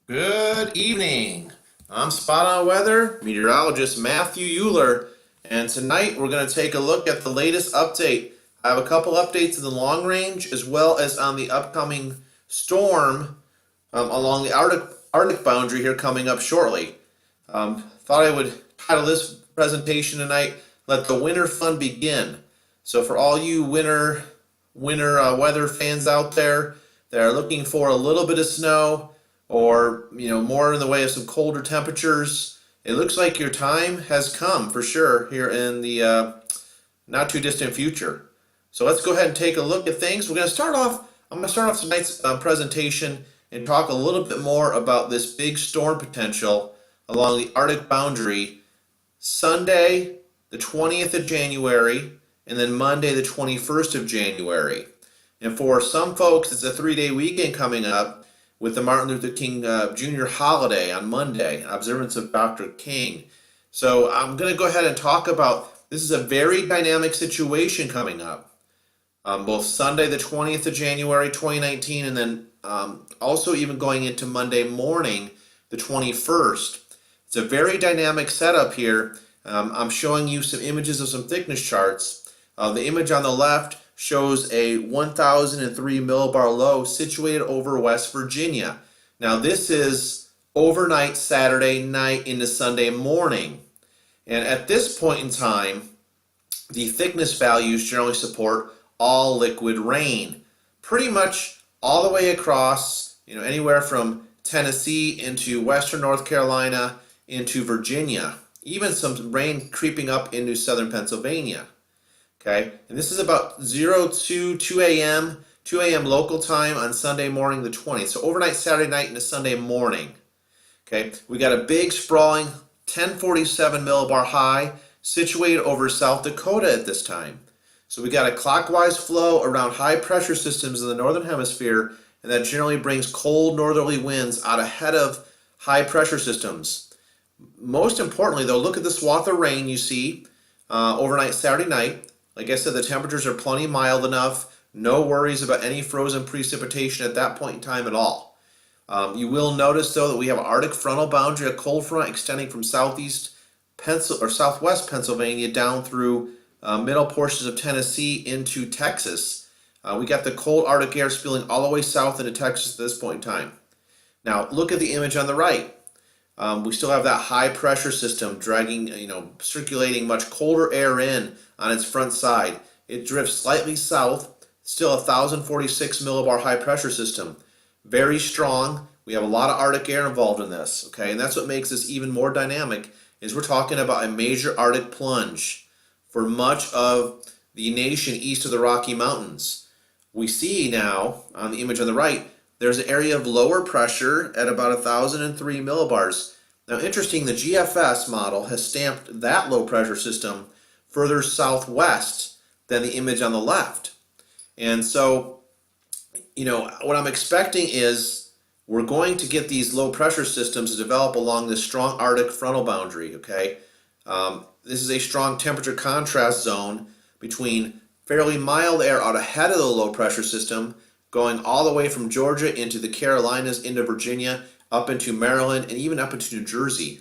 Good evening. I'm Spot On Weather meteorologist Matthew Euler, and tonight we're going to take a look at the latest update. I have a couple updates in the long range as well as on the upcoming storm along the Arctic boundary here coming up shortly. Thought I would title this presentation tonight, Let the Winter Fun Begin. So for all you winter weather fans out there that are looking for a little bit of snow, or more in the way of some colder temperatures, it looks like your time has come for sure here in the not too distant future. So let's go ahead and take a look at things. I'm going to start off tonight's presentation and talk a little bit more about this big storm potential along the Arctic boundary Sunday the 20th of January and then Monday the 21st of January. And for some folks, it's a 3-day weekend coming up with the Martin Luther King Jr. holiday on Monday, observance of Dr. King. So I'm going to go ahead and talk about, this is a very dynamic situation coming up. Both Sunday the 20th of January 2019 and then also even going into Monday morning the 21st. It's a very dynamic setup here. I'm showing you some images of some thickness charts. The image on the left shows a 1003 millibar low situated over West Virginia. Now this is overnight Saturday night into Sunday morning. And at this point in time, the thickness values generally support all liquid rain. Pretty much all the way across, anywhere from Tennessee into western North Carolina into Virginia. Even some rain creeping up into southern Pennsylvania. Okay, and this is about 2 a.m. local time on Sunday morning the 20th. So overnight Saturday night into Sunday morning. Okay, we got a big sprawling 1047 millibar high situated over South Dakota at this time. So we got a clockwise flow around high pressure systems in the northern hemisphere, and that generally brings cold northerly winds out ahead of high pressure systems. Most importantly though, look at the swath of rain you see overnight Saturday night. Like I said, the temperatures are plenty mild enough. No worries about any frozen precipitation at that point in time at all. You will notice, though, that we have an Arctic frontal boundary, a cold front extending from southwest Pennsylvania down through middle portions of Tennessee into Texas. We got the cold Arctic air spilling all the way south into Texas at this point in time. Now, look at the image on the right. We still have that high pressure system dragging, circulating much colder air in on its front side. It drifts slightly south, still a 1046 millibar high pressure system. Very strong. We have a lot of Arctic air involved in this, okay? And that's what makes this even more dynamic, is we're talking about a major Arctic plunge for much of the nation east of the Rocky Mountains. We see now, on the image on the right, there's an area of lower pressure at about 1003 millibars. Now, interesting, the GFS model has stamped that low pressure system further southwest than the image on the left. And so, what I'm expecting is we're going to get these low pressure systems to develop along this strong Arctic frontal boundary, okay? This is a strong temperature contrast zone between fairly mild air out ahead of the low pressure system, going all the way from Georgia into the Carolinas, into Virginia, up into Maryland, and even up into New Jersey.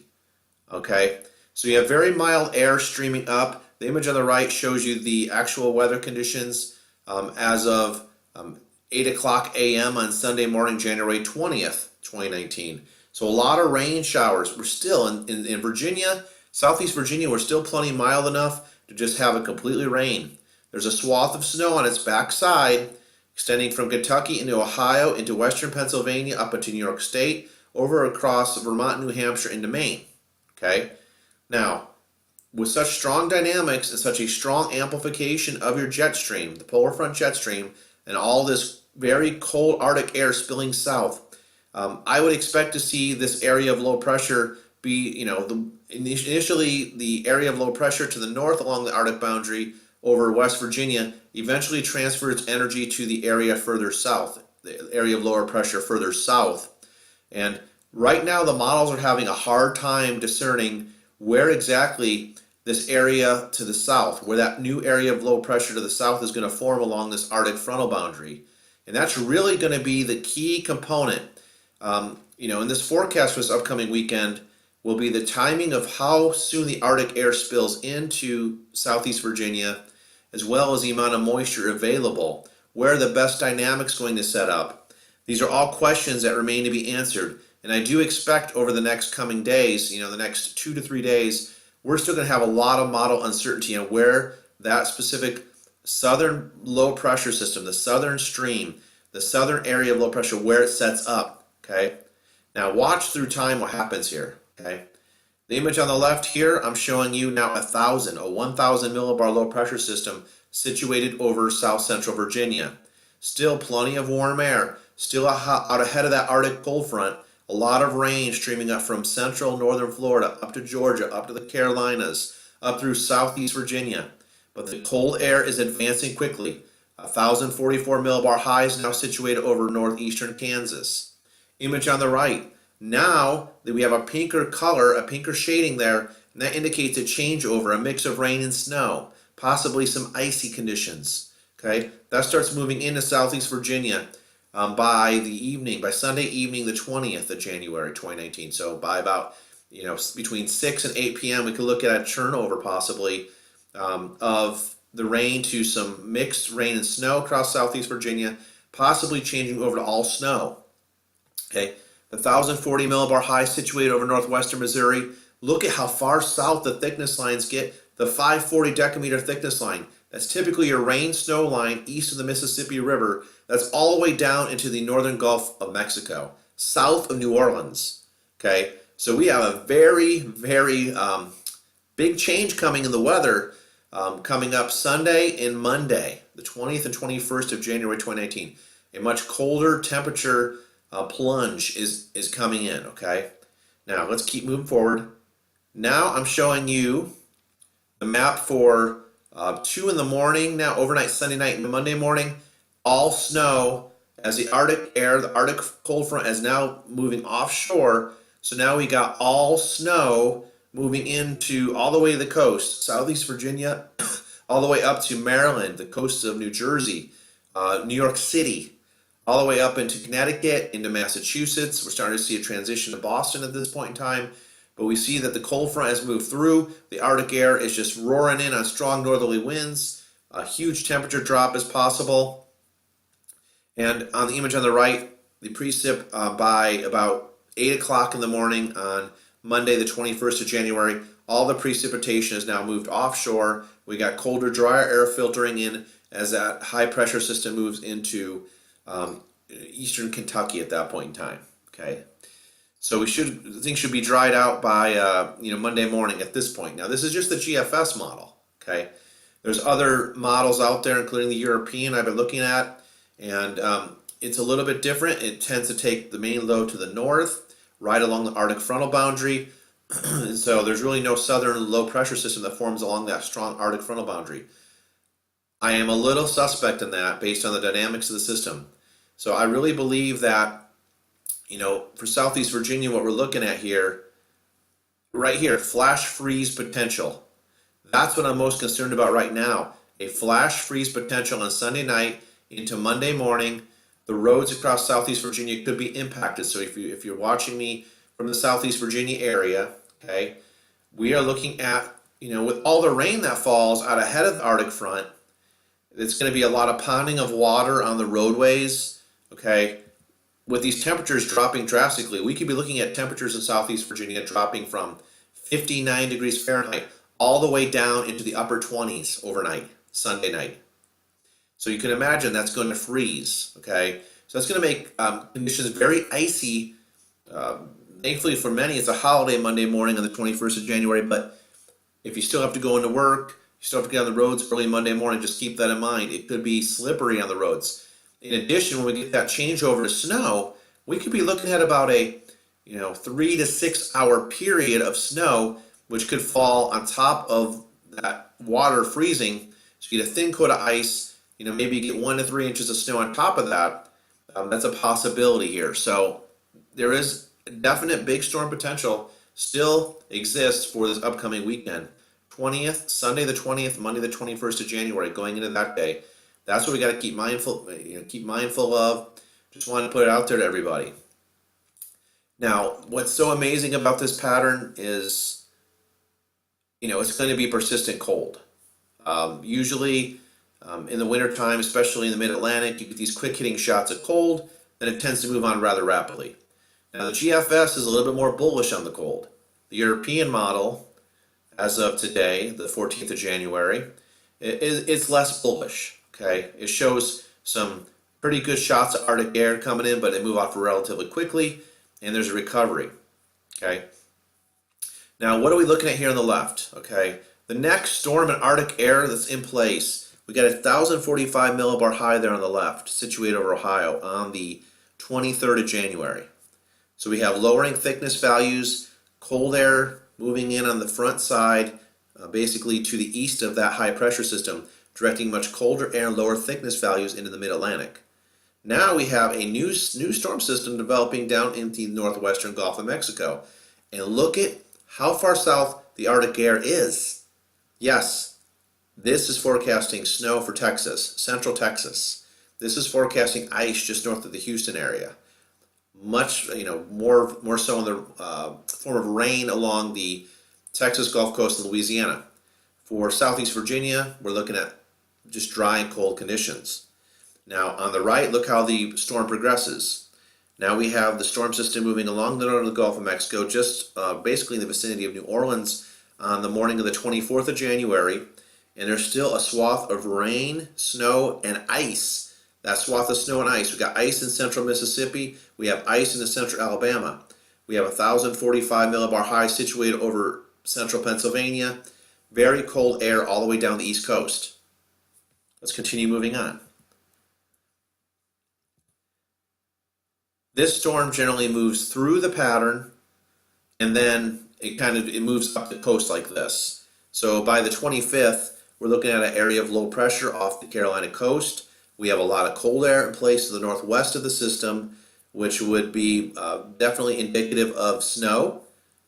Okay, so you have very mild air streaming up. The image on the right shows you the actual weather conditions as of 8 o'clock a.m. on Sunday morning, January 20th, 2019. So a lot of rain showers. We're still in Virginia, southeast Virginia, we're still plenty mild enough to just have it completely rain. There's a swath of snow on its backside, extending from Kentucky into Ohio, into western Pennsylvania, up into New York State, over across Vermont, New Hampshire, into Maine. Okay? Now, with such strong dynamics and such a strong amplification of your jet stream, the polar front jet stream, and all this very cold Arctic air spilling south, I would expect to see this area of low pressure be, initially the area of low pressure to the north along the Arctic boundary over West Virginia, eventually transfer its energy to the area further south, the area of lower pressure further south. And right now the models are having a hard time discerning where exactly this area to the south, where that new area of low pressure to the south is going to form along this Arctic frontal boundary. And that's really going to be the key component In this forecast for this upcoming weekend will be the timing of how soon the Arctic air spills into southeast Virginia, as well as the amount of moisture available. Where are the best dynamics going to set up? These are all questions that remain to be answered. And I do expect over the next coming days, the next 2 to 3 days, we're still going to have a lot of model uncertainty on where that specific southern low pressure system, the southern stream, the southern area of low pressure, where it sets up. Okay. Now watch through time what happens here. Okay. The image on the left here, I'm showing you now a 1,000 millibar low pressure system situated over south central Virginia. Still plenty of warm air, still out ahead of that Arctic cold front. A lot of rain streaming up from central northern Florida, up to Georgia, up to the Carolinas, up through southeast Virginia. But the cold air is advancing quickly. 1,044 millibar highs now situated over northeastern Kansas. Image on the right. Now that we have a pinker color, a pinker shading there, and that indicates a changeover, a mix of rain and snow, possibly some icy conditions. Okay, that starts moving into southeast Virginia by Sunday evening, the 20th of January 2019. So by about between 6 and 8 p.m., we could look at a turnover possibly of the rain to some mixed rain and snow across southeast Virginia, possibly changing over to all snow. Okay, the 1,040 millibar high situated over northwestern Missouri. Look at how far south the thickness lines get. The 540 decameter thickness line. That's typically your rain snow line east of the Mississippi River. That's all the way down into the northern Gulf of Mexico, south of New Orleans. Okay, so we have a very, very big change coming in the weather coming up Sunday and Monday, the 20th and 21st of January 2019. A much colder temperature plunge is coming in. Okay, now let's keep moving forward. Now I'm showing you the map for 2 in the morning, now overnight Sunday night and Monday morning, all snow as the Arctic air, the Arctic cold front is now moving offshore. So now we got all snow moving into all the way to the coast, southeast Virginia, all the way up to Maryland, the coasts of New Jersey, New York City, all the way up into Connecticut, into Massachusetts. We're starting to see a transition to Boston at this point in time. But we see that the cold front has moved through. The Arctic air is just roaring in on strong northerly winds. A huge temperature drop is possible. And on the image on the right, the precip by about 8 o'clock in the morning on Monday, the 21st of January, all the precipitation has now moved offshore. We got colder, drier air filtering in as that high pressure system moves into eastern Kentucky at that point in time. Okay. So things should be dried out by Monday morning at this point. Now this is just the GFS model. Okay, there's other models out there, including the European I've been looking at, and it's a little bit different. It tends to take the main low to the north, right along the Arctic frontal boundary, and so there's really no southern low pressure system that forms along that strong Arctic frontal boundary. I am a little suspect in that based on the dynamics of the system. So I really believe that for southeast Virginia, what we're looking at here, right here, flash freeze potential. That's what I'm most concerned about right now. A flash freeze potential on Sunday night into Monday morning. The roads across southeast Virginia could be impacted. So if you're watching me from the southeast Virginia area, okay, we are looking at, with all the rain that falls out ahead of the Arctic front, it's going to be a lot of ponding of water on the roadways, okay. With these temperatures dropping drastically, we could be looking at temperatures in southeast Virginia dropping from 59 degrees Fahrenheit all the way down into the upper 20s overnight, Sunday night. So you can imagine that's going to freeze, okay? So that's going to make conditions very icy. Thankfully for many, it's a holiday Monday morning on the 21st of January, but if you still have to go into work, you still have to get on the roads early Monday morning, just keep that in mind. It could be slippery on the roads. In addition, when we get that changeover to snow, we could be looking at about a 3 to 6 hour period of snow, which could fall on top of that water freezing. So you get a thin coat of ice, maybe you get 1 to 3 inches of snow on top of that. That's a possibility here. So there is definite big storm potential still exists for this upcoming weekend. 20th, Sunday the 20th, Monday the 21st of January, going into that day. That's what we got to keep mindful of. Just wanted to put it out there to everybody. Now, what's so amazing about this pattern is, it's going to be persistent cold. Usually, in the wintertime, especially in the mid-Atlantic, you get these quick hitting shots of cold, then it tends to move on rather rapidly. Now, the GFS is a little bit more bullish on the cold. The European model, as of today, the 14th of January, it's less bullish. Okay, it shows some pretty good shots of Arctic air coming in, but they move off relatively quickly, and there's a recovery. Okay. Now, what are we looking at here on the left? Okay, the next storm in Arctic air that's in place, we got a 1,045 millibar high there on the left, situated over Ohio on the 23rd of January. So we have lowering thickness values, cold air moving in on the front side, basically to the east of that high pressure system, directing much colder air and lower thickness values into the mid-Atlantic. Now we have a new storm system developing down into the northwestern Gulf of Mexico. And look at how far south the Arctic air is. Yes, this is forecasting snow for Texas, central Texas. This is forecasting ice just north of the Houston area. Much, more so in the form of rain along the Texas Gulf Coast and Louisiana. For Southeast Virginia, we're looking at just dry and cold conditions. Now, on the right, look how the storm progresses. Now we have the storm system moving along the northern Gulf of Mexico, just basically in the vicinity of New Orleans on the morning of the 24th of January. And there's still a swath of rain, snow, and ice. That swath of snow and ice. We've got ice in central Mississippi. We have ice in the central Alabama. We have a 1,045 millibar high situated over central Pennsylvania. Very cold air all the way down the East Coast. Let's continue moving on. This storm generally moves through the pattern, and then it moves up the coast like this. So by the 25th, we're looking at an area of low pressure off the Carolina coast. We have a lot of cold air in place to the northwest of the system, which would be definitely indicative of snow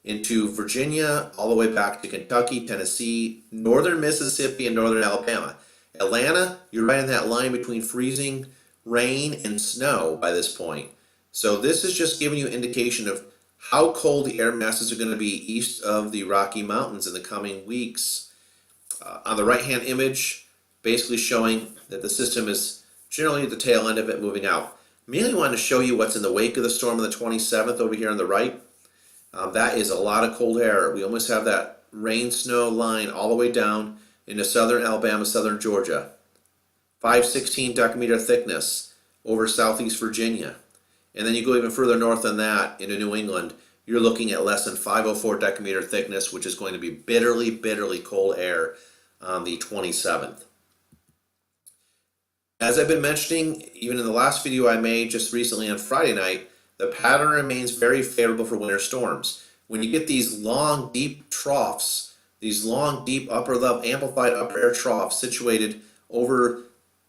into Virginia, all the way back to Kentucky, Tennessee, northern Mississippi, and northern Alabama. Atlanta, you're right in that line between freezing rain and snow by this point. So this is just giving you an indication of how cold the air masses are going to be east of the Rocky Mountains in the coming weeks. On the right-hand image, basically showing that the system is generally at the tail end of it moving out. Mainly wanted to show you what's in the wake of the storm on the 27th over here on the right. That is a lot of cold air. We almost have that rain-snow line all the way down into southern Alabama, southern Georgia. 516 decameter thickness over southeast Virginia. And then you go even further north than that into New England, you're looking at less than 504 decameter thickness, which is going to be bitterly, bitterly cold air on the 27th. As I've been mentioning, even in the last video I made just recently on Friday night, the pattern remains very favorable for winter storms. When you get these long, deep troughs, these long, deep upper level, amplified upper air troughs situated over,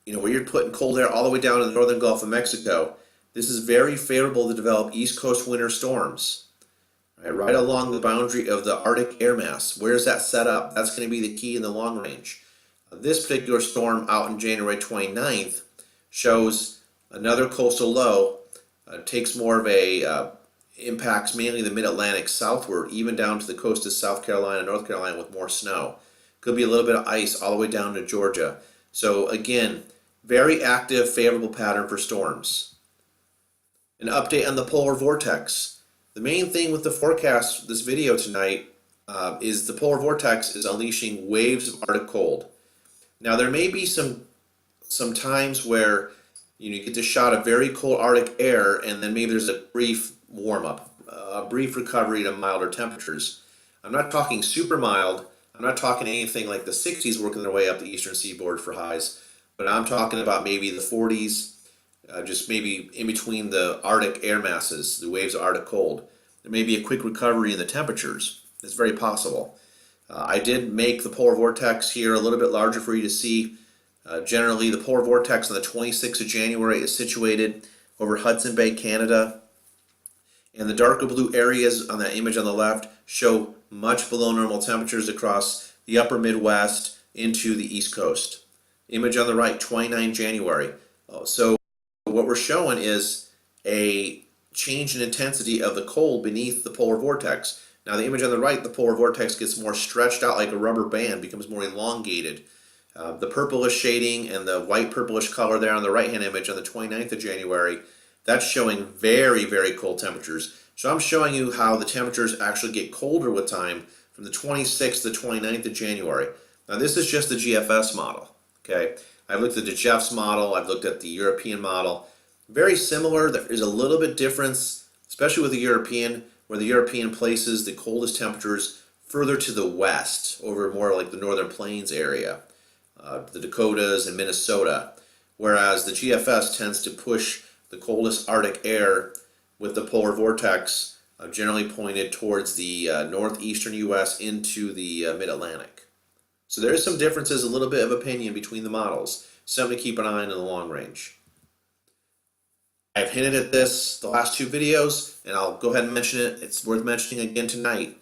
where you're putting cold air all the way down to the northern Gulf of Mexico, this is very favorable to develop East Coast winter storms. Right along the boundary of the Arctic air mass. Where's that set up? That's going to be the key in the long range. This particular storm out on January 29th shows another coastal low. Takes more of a, impacts mainly the mid-Atlantic southward, even down to the coast of South Carolina, North Carolina with more snow. Could be a little bit of ice all the way down to Georgia. So again, very active, favorable pattern for storms. An update on the polar vortex. The main thing with the forecast, this video tonight, is the polar vortex is unleashing waves of Arctic cold. Now there may be some times where you get this shot of very cold Arctic air, and then maybe there's a brief warm up, a brief recovery to milder temperatures. I'm not talking super mild. I'm not talking anything like the 60s working their way up the eastern seaboard for highs, but I'm talking about maybe the 40s. Just maybe in between the Arctic air masses, the waves of Arctic cold. There may be a quick recovery in the temperatures. It's very possible. I did make the polar vortex here a little bit larger for you to see. Generally, the polar vortex on the 26th of January is situated over Hudson Bay, Canada. And the darker blue areas on that image on the left show much below normal temperatures across the upper Midwest into the East Coast. Image on the right, 29 January. So what we're showing is a change in intensity of the cold beneath the polar vortex. Now the image on the right, the polar vortex gets more stretched out like a rubber band, becomes more elongated. The purplish shading and the white purplish color there on the right-hand image on the 29th of January, that's showing very, very cold temperatures. So I'm showing you how the temperatures actually get colder with time from the 26th to the 29th of January. Now this is just the GFS model, okay? I've looked at the Jeff's model, I've looked at the European model. Very similar, there is a little bit difference, especially with the European, where the European places the coldest temperatures further to the west, over more like the northern plains area, the Dakotas and Minnesota, whereas the GFS tends to push the coldest Arctic air with the polar vortex generally pointed towards the northeastern U.S. into the mid-Atlantic. So there's some differences, a little bit of opinion between the models, something to keep an eye on in the long range. I've hinted at this the last two videos, and I'll go ahead and mention it. It's worth mentioning again tonight.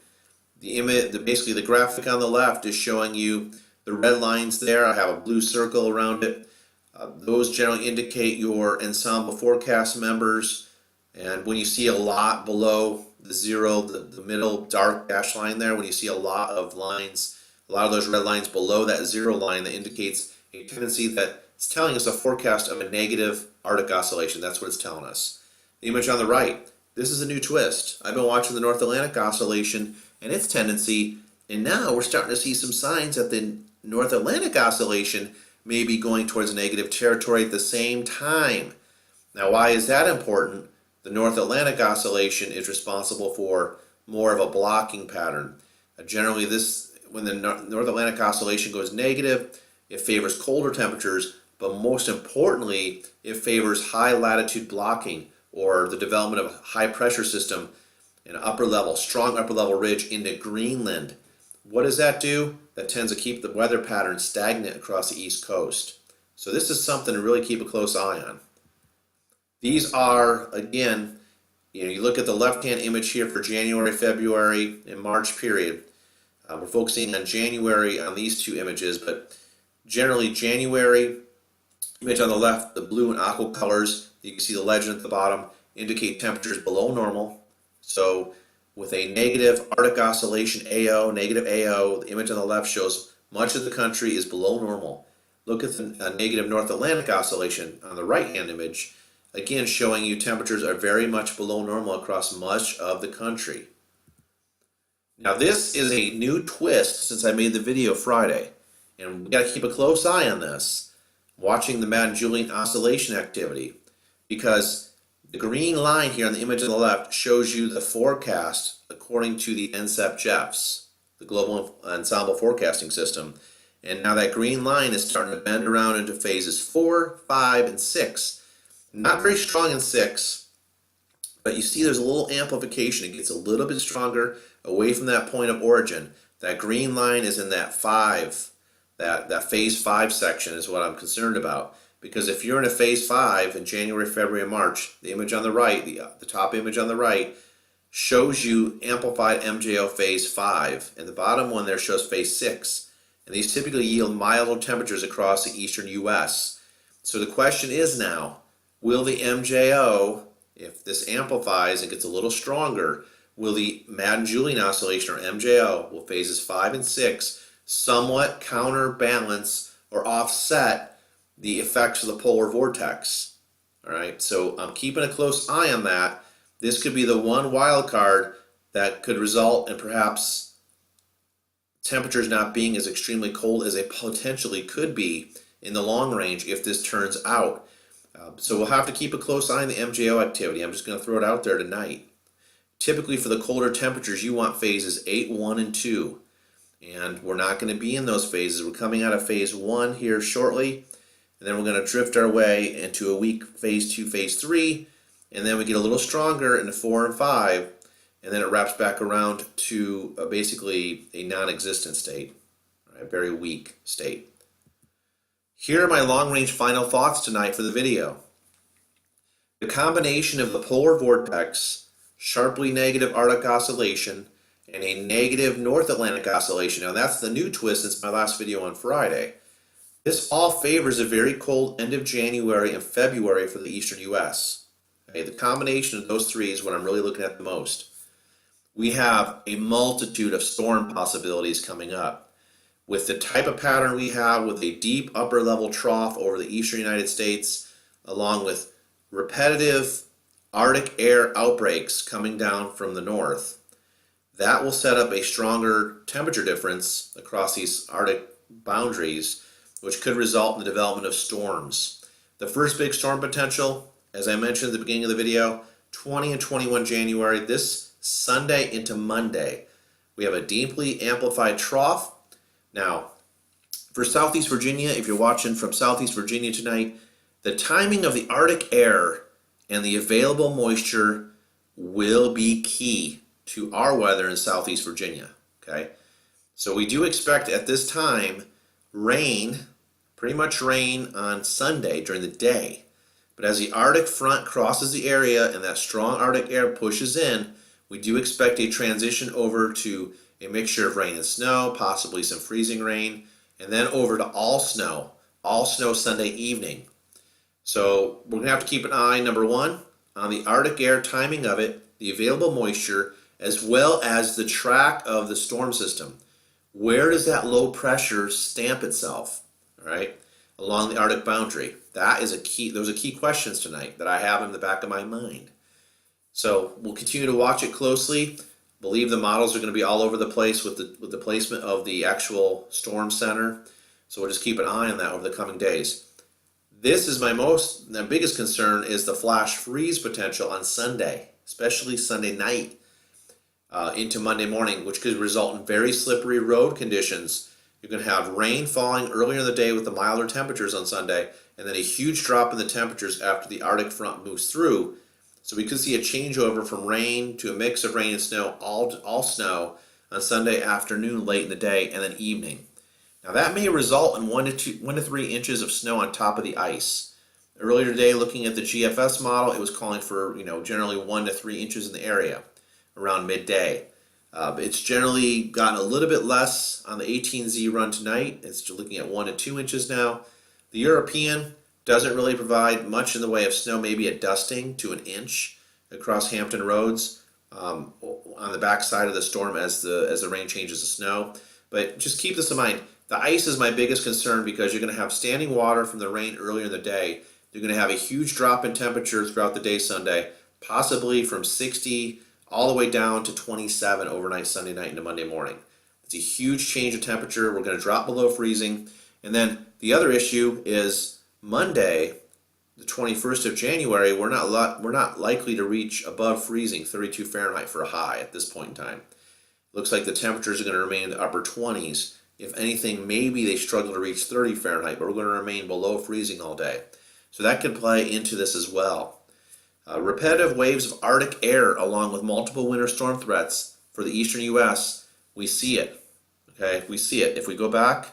The image, basically the graphic on the left is showing you the red lines there. I have a blue circle around it. Those generally indicate your ensemble forecast members. And when you see a lot below the zero, the middle dark dash line there, when you see a lot of lines, a lot of those red lines below that zero line, that indicates a tendency that it's telling us a forecast of a negative Arctic oscillation. That's what it's telling us. The image on the right, this is a new twist. I've been watching the North Atlantic oscillation and its tendency, and now we're starting to see some signs that the North Atlantic oscillation may be going towards negative territory at the same time. Now, why is that important? The North Atlantic oscillation is responsible for more of a blocking pattern. Generally, when the North Atlantic oscillation goes negative, it favors colder temperatures, but most importantly, it favors high latitude blocking, or the development of a high pressure system, an strong upper level ridge into Greenland. What does that do? That tends to keep the weather pattern stagnant across the East Coast. So this is something to really keep a close eye on. These are, again, you look at the left-hand image here for January, February, and March period. We're focusing on January on these two images, but generally January, image on the left, the blue and aqua colors, you can see the legend at the bottom, indicate temperatures below normal. So with a negative Arctic oscillation AO, negative AO, the image on the left shows much of the country is below normal. Look at the negative North Atlantic oscillation on the right-hand image, again showing you temperatures are very much below normal across much of the country. Now this is a new twist since I made the video Friday, and we got to keep a close eye on this, watching the Madden-Julian oscillation activity, because the green line here on the image on the left shows you the forecast according to the NCEP-JEFS, the Global Ensemble Forecasting System. And now that green line is starting to bend around into phases 4, 5, and 6. Not very strong in 6, but you see there's a little amplification. It gets a little bit stronger away from that point of origin. That green line is in that 5, that phase 5 section is what I'm concerned about. Because if you're in a phase 5 in January, February, and March, the image on the right, the top image on the right, shows you amplified MJO phase 5, and the bottom one there shows phase 6. And these typically yield milder temperatures across the eastern U.S. So the question is now, will the MJO, if this amplifies and gets a little stronger, will the Madden-Julian oscillation, or MJO, will phases 5 and 6 somewhat counterbalance or offset the effects of the polar vortex? All right, so I'm keeping a close eye on that. This could be the one wild card that could result in perhaps temperatures not being as extremely cold as they potentially could be in the long range if this turns out. So we'll have to keep a close eye on the MJO activity. I'm just going to throw it out there tonight. Typically for the colder temperatures, you want phases 8, 1, and 2. And we're not going to be in those phases. We're coming out of phase 1 here shortly. And then we're going to drift our way into a weak phase 2, phase 3. And then we get a little stronger into 4 and 5. And then it wraps back around to basically a non-existent state, a very weak state. Here are my long-range final thoughts tonight for the video. The combination of the polar vortex, sharply negative Arctic oscillation, and a negative North Atlantic oscillation. Now that's the new twist since my last video on Friday. This all favors a very cold end of January and February for the eastern U.S. Okay, the combination of those three is what I'm really looking at the most. We have a multitude of storm possibilities coming up. With the type of pattern we have, with a deep upper level trough over the eastern United States, along with repetitive Arctic air outbreaks coming down from the north, that will set up a stronger temperature difference across these Arctic boundaries, which could result in the development of storms. The first big storm potential, as I mentioned at the beginning of the video, 20 and 21 January, this Sunday into Monday. We have a deeply amplified trough. Now, for Southeast Virginia, if you're watching from Southeast Virginia tonight, the timing of the Arctic air and the available moisture will be key to our weather in Southeast Virginia. Okay, so we do expect at this time rain, pretty much rain on Sunday during the day. But as the Arctic front crosses the area and that strong Arctic air pushes in, we do expect a transition over to a mixture of rain and snow, possibly some freezing rain, and then over to all snow Sunday evening. So we're going to have to keep an eye, number one, on the Arctic air timing of it, the available moisture, as well as the track of the storm system. Where does that low pressure stamp itself, all right, along the Arctic boundary? That is a key. Those are key questions tonight that I have in the back of my mind. So we'll continue to watch it closely. Believe the models are going to be all over the place with the placement of the actual storm center. So we'll just keep an eye on that over the coming days. This is my biggest concern is the flash freeze potential on Sunday, especially Sunday night into Monday morning, which could result in very slippery road conditions. You're going to have rain falling earlier in the day with the milder temperatures on Sunday, and then a huge drop in the temperatures after the Arctic front moves through. So we could see a changeover from rain to a mix of rain and snow, all snow on Sunday afternoon, late in the day, and then evening. Now that may result in 1 to 3 inches of snow on top of the ice. Earlier today, looking at the GFS model, it was calling for generally 1 to 3 inches in the area around midday. It's generally gotten a little bit less on the 18Z run tonight. It's looking at 1 to 2 inches now. The European doesn't really provide much in the way of snow, maybe a dusting to an inch across Hampton roads on the backside of the storm as the rain changes to snow. But just keep this in mind. The ice is my biggest concern because you're going to have standing water from the rain earlier in the day. You're going to have a huge drop in temperature throughout the day Sunday, possibly from 60 all the way down to 27 overnight Sunday night into Monday morning. It's a huge change of temperature. We're going to drop below freezing. And then the other issue is Monday, the 21st of January, we're not likely to reach above freezing, 32 Fahrenheit for a high at this point in time. Looks like the temperatures are going to remain in the upper 20s. If anything, maybe they struggle to reach 30 Fahrenheit, but we're going to remain below freezing all day. So that could play into this as well. Repetitive waves of Arctic air along with multiple winter storm threats for the eastern U.S., we see it. Okay, we see it. If we go back,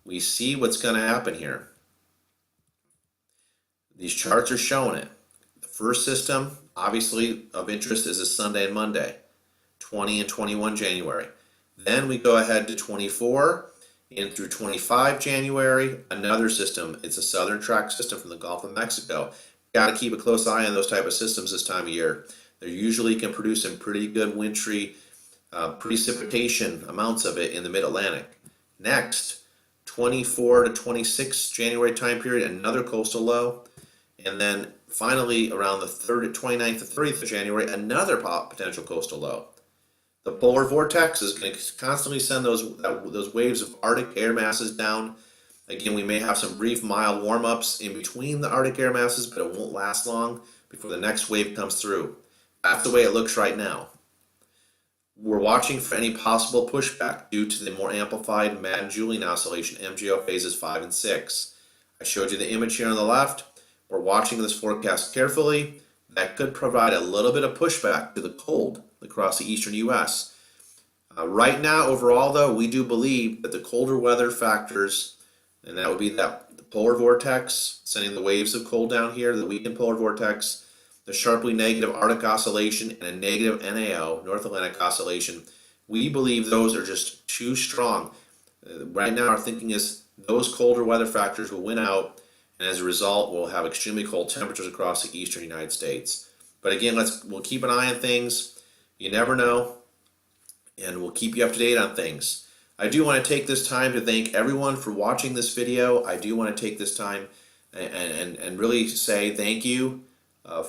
we see what's going to happen here. These charts are showing it. The first system, obviously, of interest is this Sunday and Monday, 20 and 21 January. Then we go ahead to 24 and through 25 January, another system. It's a southern track system from the Gulf of Mexico. Got to keep a close eye on those type of systems this time of year. They usually can produce some pretty good wintry precipitation amounts of it in the mid-Atlantic. Next, 24 to 26 January time period, another coastal low. And then finally, around the 29th to 30th of January, another potential coastal low. The polar vortex is going to constantly send those waves of Arctic air masses down. Again, we may have some brief mild warm-ups in between the Arctic air masses, but it won't last long before the next wave comes through. That's the way it looks right now. We're watching for any possible pushback due to the more amplified Madden-Julian oscillation, MJO phases 5 and 6. I showed you the image here on the left. We're watching this forecast carefully. That could provide a little bit of pushback to the cold across the eastern U.S. Right now, overall, though, we do believe that the colder weather factors, and that would be the polar vortex, sending the waves of cold down here, the weakened polar vortex, the sharply negative Arctic oscillation, and a negative NAO, North Atlantic oscillation. We believe those are just too strong. Right now, our thinking is those colder weather factors will win out. and as a result, we'll have extremely cold temperatures across the eastern United States. But again, we'll keep an eye on things. You never know, and we'll keep you up to date on things. I do want to take this time to thank everyone for watching this video. I do want to take this time and really say thank you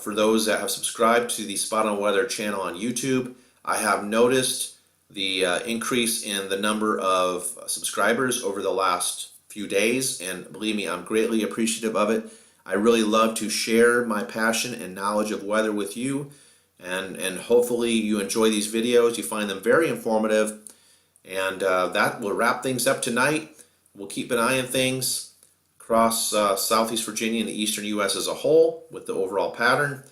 for those that have subscribed to the Spot on Weather channel on YouTube. I have noticed the increase in the number of subscribers over the last few days, and believe me, I'm greatly appreciative of it. I really love to share my passion and knowledge of weather with you, and hopefully you enjoy these videos. You find them very informative, and that will wrap things up tonight. We'll keep an eye on things across Southeast Virginia and the eastern U.S. as a whole with the overall pattern.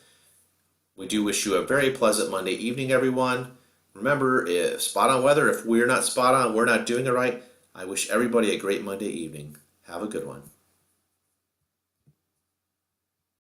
We do wish you a very pleasant Monday evening, everyone. Remember, if spot on weather, if we're not spot on, we're not doing it right. I wish everybody a great Monday evening. Have a good one.